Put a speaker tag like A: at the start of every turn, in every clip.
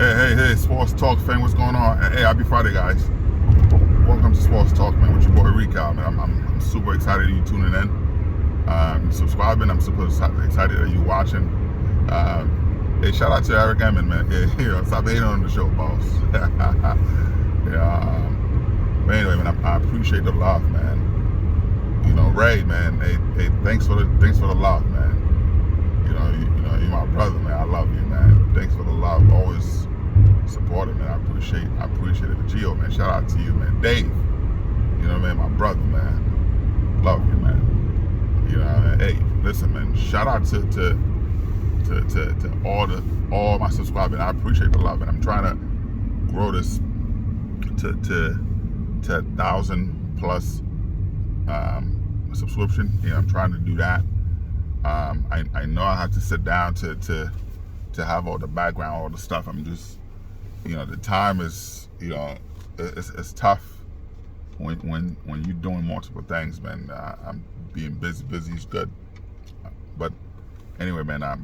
A: Hey, Sports Talk fan, what's going on? Hey, happy Friday, guys. Welcome to Sports Talk, man, with your boy Rico, man. I'm super excited that you tuning in, subscribing. I'm super excited that you watching. Hey, shout out to Eric Emmett, man. Yeah, stop hating on the show, boss. But anyway, man, I appreciate the love, man. You know, Ray, man. Hey, thanks for the love, man. You're my brother, man. I love you, man. Thanks for the love. Always supporting, man. I appreciate it. Gio, man. Shout out to you, man. Dave, you know, man, my brother, man. Love you, man. You know, hey, listen, man. Shout out to all my subscribers. I appreciate the love, and I'm trying to grow this to 1,000 plus subscription. You know, I'm trying to do that. I know I have to sit down to have all the background, all the stuff. I'm just, you know, the time is, you know, it's tough when you're doing multiple things, man. I'm being busy is good, but anyway, man. I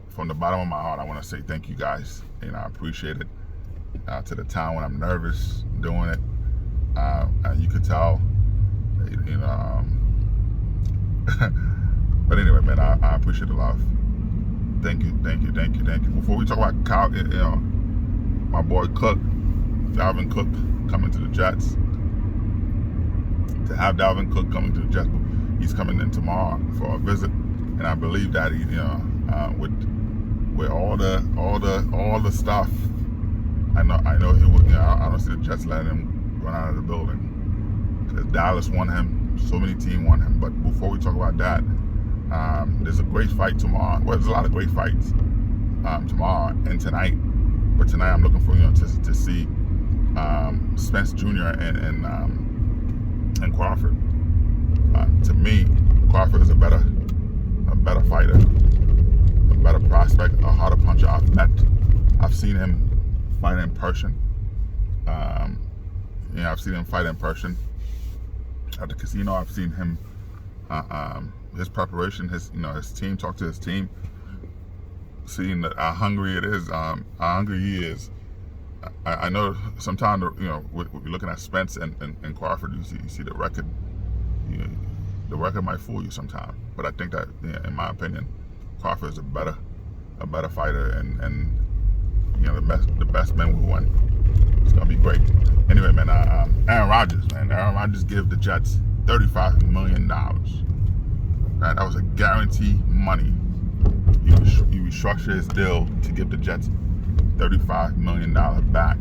A: from the bottom of my heart, I want to say thank you guys. You know, I appreciate it. To the time when I'm nervous doing it, and you could tell, you know. But anyway, man, I appreciate the love. Thank you. Before we talk about Kyle, you know, my boy Cook, Dalvin Cook coming to the Jets. To have Dalvin Cook coming to the Jets, he's coming in tomorrow for a visit, and I believe that he, you know, with all the stuff, I know he would. You know, I don't see the Jets letting him run out of the building because Dallas won him. So many teams won him. But before we talk about that. There's a great fight tomorrow. Well, there's a lot of great fights tomorrow and tonight. But tonight I'm looking for to see Spence Jr. and Crawford. To me, Crawford is a better fighter, a better prospect, a harder puncher. I've seen him fight in person. I've seen him fight in person at the casino. I've seen him. His preparation, his team, talk to his team, seeing how hungry it is, how hungry he is. I know sometimes, you know, we're looking at Spence and Crawford, you see the record. You know, the record might fool you sometimes, but I think that, you know, in my opinion, Crawford is a better fighter, and you know, the best man will win. It's gonna be great. Anyway, man, Aaron Rodgers gave the Jets $35 million. Right, that was a guaranteed money. He restructured his deal to give the Jets $35 million back,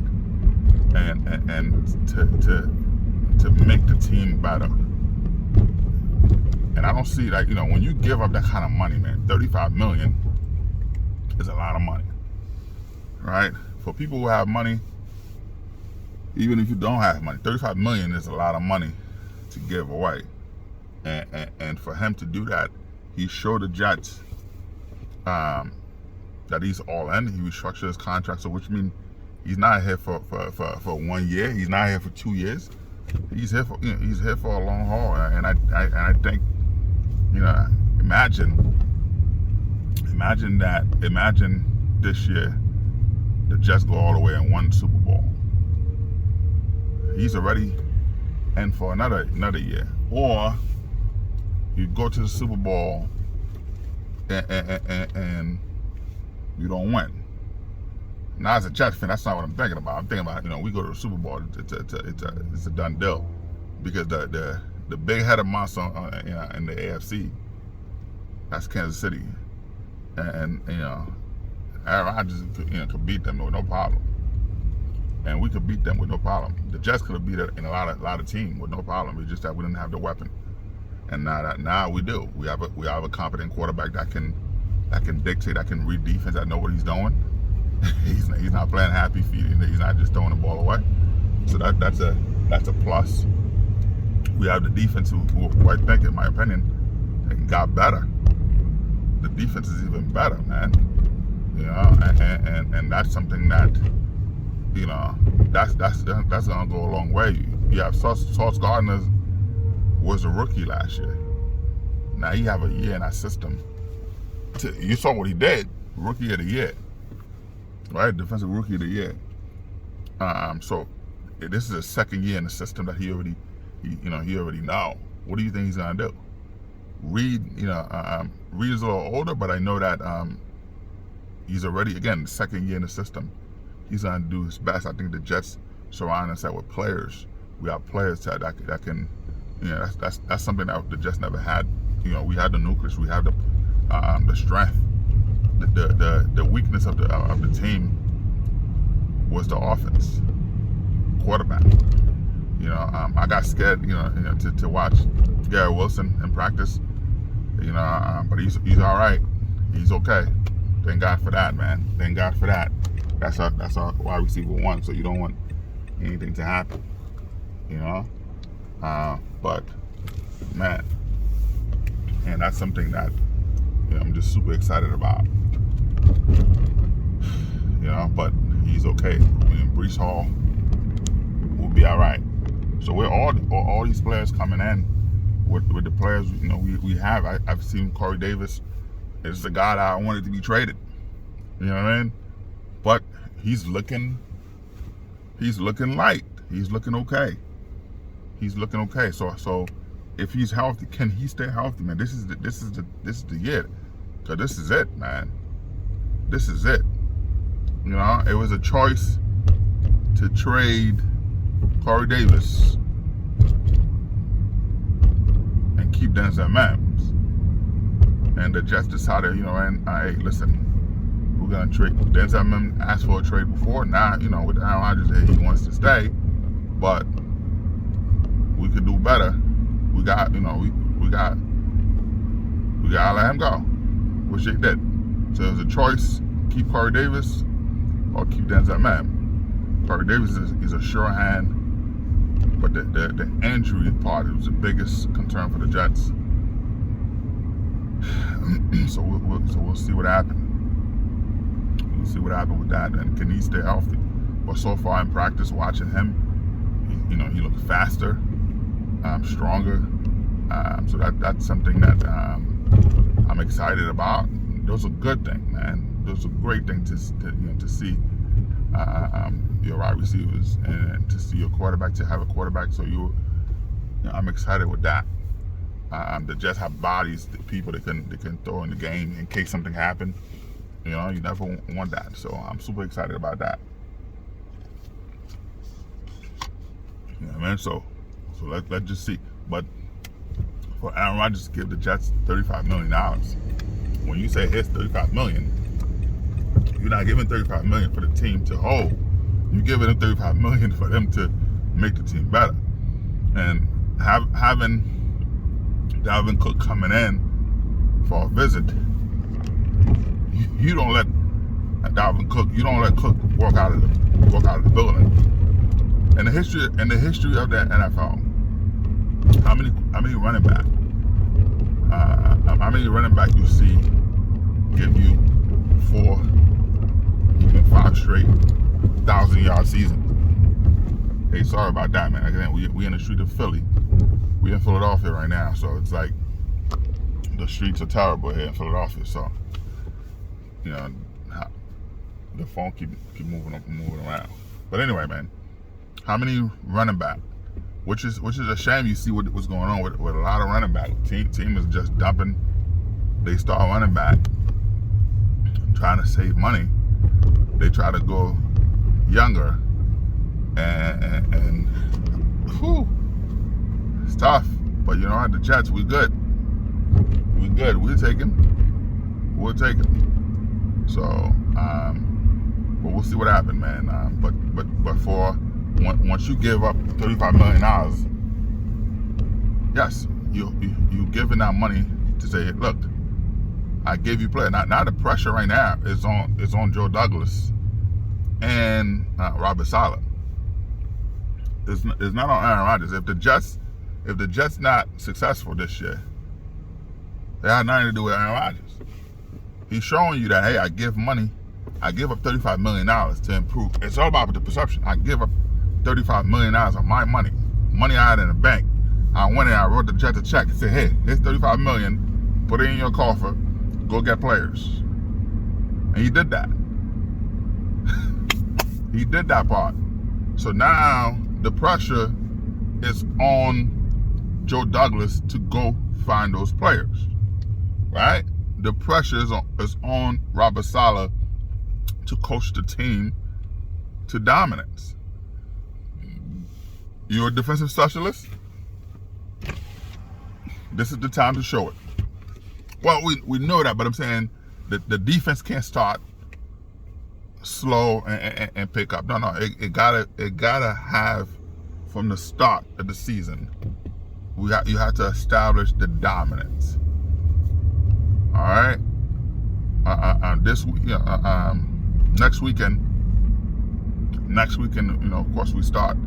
A: and to make the team better. And I don't see that, you know, when you give up that kind of money, man, $35 million is a lot of money, right? For people who have money, even if you don't have money, $35 million is a lot of money to give away. And for him to do that, he showed the Jets that he's all in. He restructured his contract, so which means he's not here for 1 year. He's not here for 2 years. He's here for a long haul. And I think, you know, imagine this year the Jets go all the way and won the Super Bowl. He's already in for another year, or you go to the Super Bowl and you don't win. Now, as a Jets fan, that's not what I'm thinking about. I'm thinking about, you know, we go to the Super Bowl, it's a done deal, because the big-headed monster in the AFC, that's Kansas City, and you know, Aaron Rodgers, you know, could beat them with no problem, and we could beat them with no problem. The Jets could have beat it in a lot of teams with no problem. It's just that we didn't have the weapon. And now we do. We have a competent quarterback that can dictate, that can read defense, that know what he's doing. he's not playing happy feet. He's not just throwing the ball away. So that's a plus. We have the defense who I think, in my opinion, got better. The defense is even better, man. You know, and that's something that, you know, that's gonna go a long way. You have Sauce Gardner was a rookie last year. Now you have a year in that system. You saw what he did, rookie of the year. right? Defensive Rookie of the Year. So this is a second year in the system that he already know. What do you think he's gonna do? Reed is a little older, but I know that he's already, again, the second year in the system. He's gonna do his best. I think the Jets surround us with players. We have players that can, that's something that the Jets never had. We had the nucleus, we had the strength. The weakness of the team was the offense, quarterback. I got scared, to watch Garrett Wilson in practice. But he's all right. He's okay. Thank God for that, man. Thank God for that. That's our wide receiver one. So you don't want anything to happen, But man, and that's something that I'm just super excited about. But he's okay. Breece Hall will be all right. So we're all these players coming in with the players we have. I've seen Corey Davis is the guy that I wanted to be traded. You know what I mean? But he's looking light. He's looking okay. So if he's healthy, can he stay healthy, man? This is the year. So this is it, man. This is it. It was a choice to trade Corey Davis and keep Denzel Mims. And the Jets decided, hey, listen, we're gonna trade. Denzel Mims asked for a trade before. Now, with Aaron Rodgers, he wants to stay, but we could do better. We got to let him go, which they did. So it was a choice: keep Corey Davis or keep Denzel Mims. Corey Davis is a sure hand, but the injury part was the biggest concern for the Jets. So we'll see what happens. We'll see what happens with that, and can he stay healthy? But so far in practice, watching him, he looks faster, stronger. So that's something that I'm excited about. Those are good things, man. Those are great things to see your wide receivers and to see your quarterback, to have a quarterback. So I'm excited with that. The Jets have bodies, the people that can throw in the game in case something happens. You never want that. So I'm super excited about that. Man. So let's just see. But for Aaron Rodgers to give the Jets $35 million, when you say it's $35 million, you're not giving $35 million for the team to hold. You're giving them $35 million for them to make the team better. And having Dalvin Cook coming in for a visit, you don't let Dalvin Cook. You don't let Cook walk out of the building. In the history of the NFL, how many running back? How many running back you see give you 4, even 5 straight 1,000-yard season? Hey, sorry about that, man. Again, we in the street of Philly. We in Philadelphia right now, so it's like the streets are terrible here in Philadelphia. So the phone keep moving up and moving around. But anyway, man, how many running back? Which is a shame. You see what's going on with a lot of running back. Team is just dumping. They start running back, trying to save money. They try to go younger, and whew, it's tough. But at the Jets, we good. We'll take him. So, but we'll see what happens, man. But for once you give up $35 million, yes, you giving that money to say, look, I gave you play. Now the pressure right now is on Joe Douglas and Robert Saleh. It's not on Aaron Rodgers. If the Jets not successful this year, they have nothing to do with Aaron Rodgers. He's showing you that, hey, I give up $35 million to improve. It's all about the perception. I give up $35 million of my money I had in the bank. I went in, I wrote the Jets a check and said, hey, here's $35 million, put it in your coffer, go get players. And he did that. He did that part. So now the pressure is on Joe Douglas to go find those players, right? The pressure is on Robert Saleh to coach the team to dominance. You're a defensive specialist? This is the time to show it. Well, we know that, but I'm saying that the defense can't start slow and pick up. No, it gotta have from the start of the season. You have to establish the dominance. All right. Next weekend. Of course, we start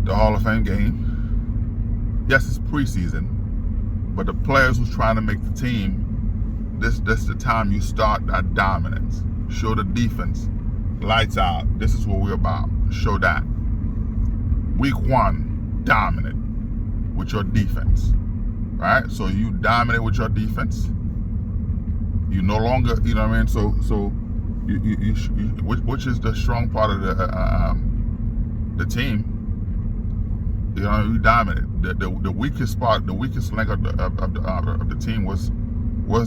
A: the Hall of Fame game. Yes, it's preseason, but the players who's trying to make the team, this is the time you start that dominance. Show the defense, lights out. This is what we're about. Show that. Week 1, dominant with your defense, right? So you dominate with your defense. You no longer, you know what I mean. So which is the strong part of the team. You know, you dominate. The weakest part, the weakest link of the team was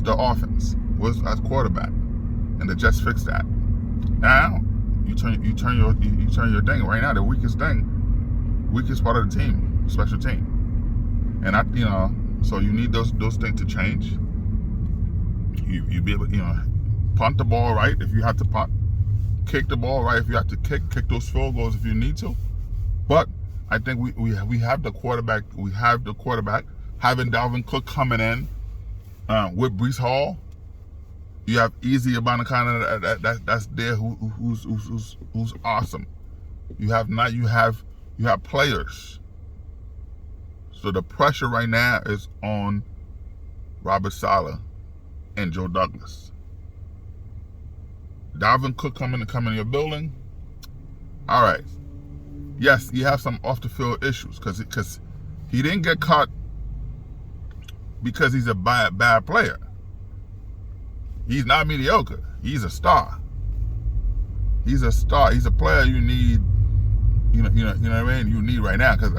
A: the offense, was as quarterback, and they just fixed that. Now you turn your thing right now. The weakest part of the team, special team. And so you need those things to change. You be able, punt the ball right if you have to punt, kick the ball right if you have to kick those field goals if you need to. But I think we have the quarterback. We have the quarterback. Having Dalvin Cook coming in with Breece Hall, you have Easy Abanikanda that's there who's awesome. You have players. So the pressure right now is on Robert Saleh and Joe Douglas. Dalvin Cook coming in your building. All right. Yes, you have some off the field issues because he didn't get caught because he's a bad player. He's not mediocre. He's a star. He's a star. He's a player you need. You know what I mean. You need right now because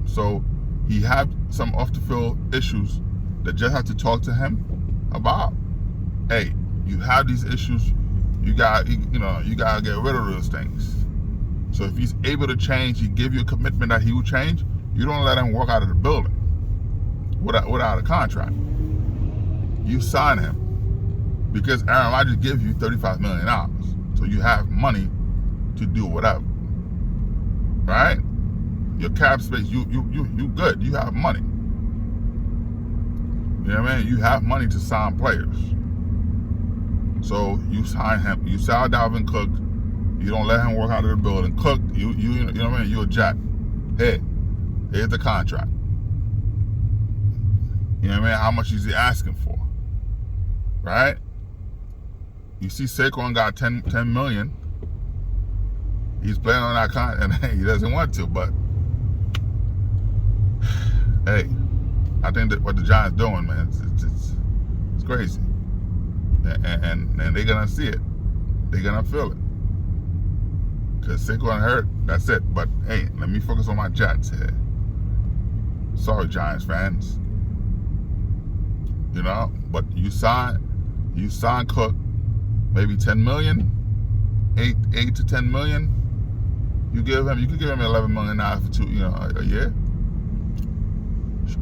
A: so he had some off the field issues that just have to talk to him about. Hey, you have these issues. You gotta get rid of those things. So if he's able to change, he give you a commitment that he will change. You don't let him walk out of the building without a contract. You sign him because Aaron Rodgers gives you $35 million, so you have money to do whatever. Right? Your cap space, you good. You have money. You know what I mean? You have money to sign players. So you sign him. You sign Dalvin Cook. You don't let him work out of the building. Cook, you know what I mean? You're a jack. Hey, here's the contract. You know what I mean? How much is he asking for? Right? You see Saquon got $10 million. He's playing on that contract, and he doesn't want to, but hey, I think that what the Giants doing, man, it's crazy. And they're gonna see it. They're gonna feel it. Because Saquon hurt, that's it. But hey, let me focus on my Jets here. Sorry, Giants fans. But you sign Cook, maybe $10 million, 8 to 10 million. You could give him $11 million for a year.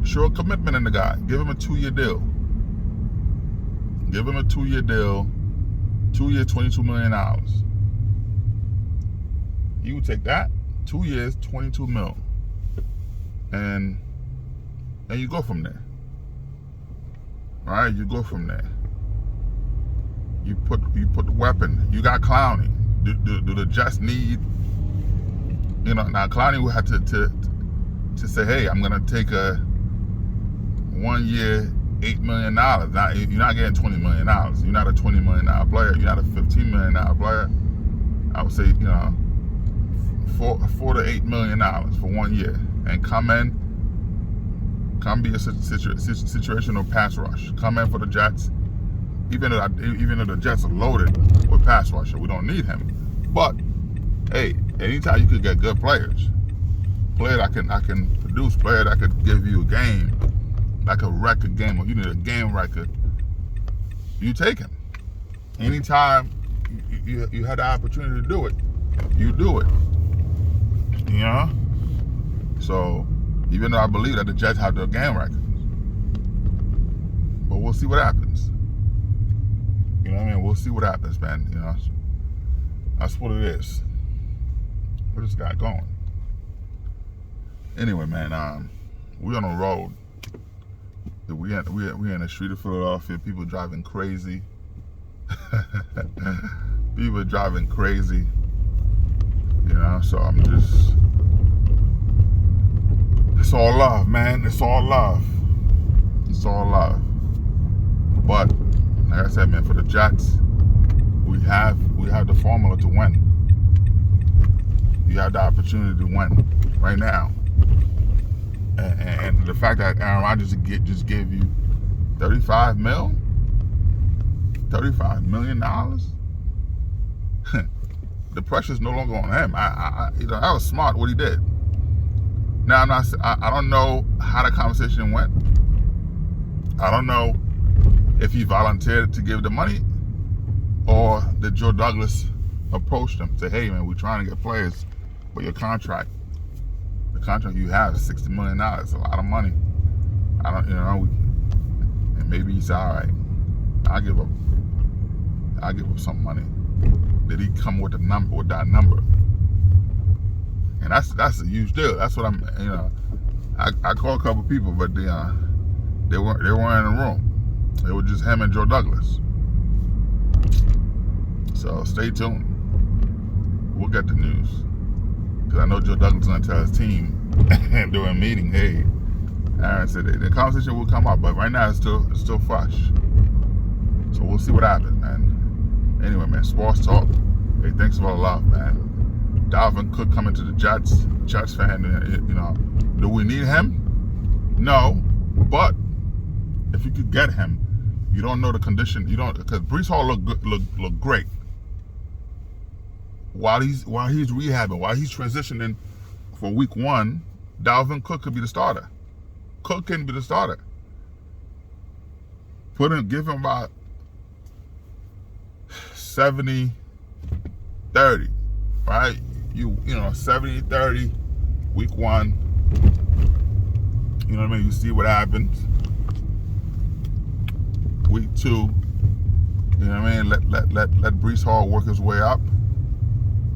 A: Show a commitment in the guy. Give him a 2-year deal. Give him a 2-year deal. 2 years, $22 million. You would take that. 2 years, $22 million. And you go from there. All right, you go from there. You put the weapon. You got Clowney. Do the Jets need? Now Clowney will have to say, hey, I'm gonna take a 1 year, $8 million. Now you're not getting $20 million. You're not a $20 million player. You're not a $15 million player. I would say, $4 to $8 million for 1 year, and come be a situational pass rush. Come in for the Jets. even though the Jets are loaded with pass rusher, we don't need him. But hey, anytime you could get good players that can produce, player that could give you a game, like a record game, or you need a game record, you take him. Anytime you had the opportunity to do it, you do it. You know? So, even though I believe that the Jets have their game records, but we'll see what happens. You know what I mean? We'll see what happens, man. You know, that's what it is. Where's this guy going? Anyway, man, we on the road. We in the street of Philadelphia. People driving crazy. People driving crazy. You know, so I'm just. It's all love, man. It's all love. It's all love. But like I said, man, for the Jets, we have the formula to win. You have the opportunity to win right now. And the fact that Aaron Rodgers just gave you $35 million, the pressure's no longer on him. That was smart what he did. Now I don't know how the conversation went. I don't know if he volunteered to give the money, or did Joe Douglas approach him, say, "Hey, man, we're trying to get players, but your contract." The contract you have is $60 million. It's a lot of money. And maybe he said, all right, I'll give up some money. Did he come with that number? And that's a huge deal. That's what I'm, I called a couple people, but they weren't in the room. It was just him and Joe Douglas. So stay tuned. We'll get the news. Because I know Joe Douglas is going to tell his team during a meeting, hey, Aaron said the conversation will come up, but right now it's still fresh. So we'll see what happens, man. Anyway, man, sports talk. Hey, thanks for all the love, man. Dalvin Cook coming to the Jets fan, do we need him? No, but if you could get him, you don't know the condition. You don't, because Breece Hall look great. While he's rehabbing, while he's transitioning for week 1, Dalvin Cook could be the starter. Cook can be the starter. Give him about 70-30, right? 70-30, week 1. You know what I mean? You see what happens. Week 2, you know what I mean? Let Breece Hall work his way up.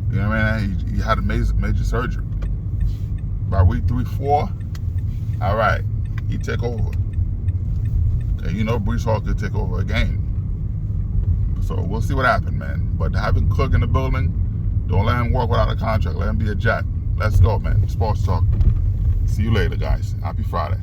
A: You know what I mean? He had a major surgery. By week 3-4, all right, he take over. Okay, Breece Hall could take over a game. So we'll see what happens, man. But having Cook in the building, don't let him work without a contract. Let him be a Jet. Let's go, man. Sports talk. See you later, guys. Happy Friday.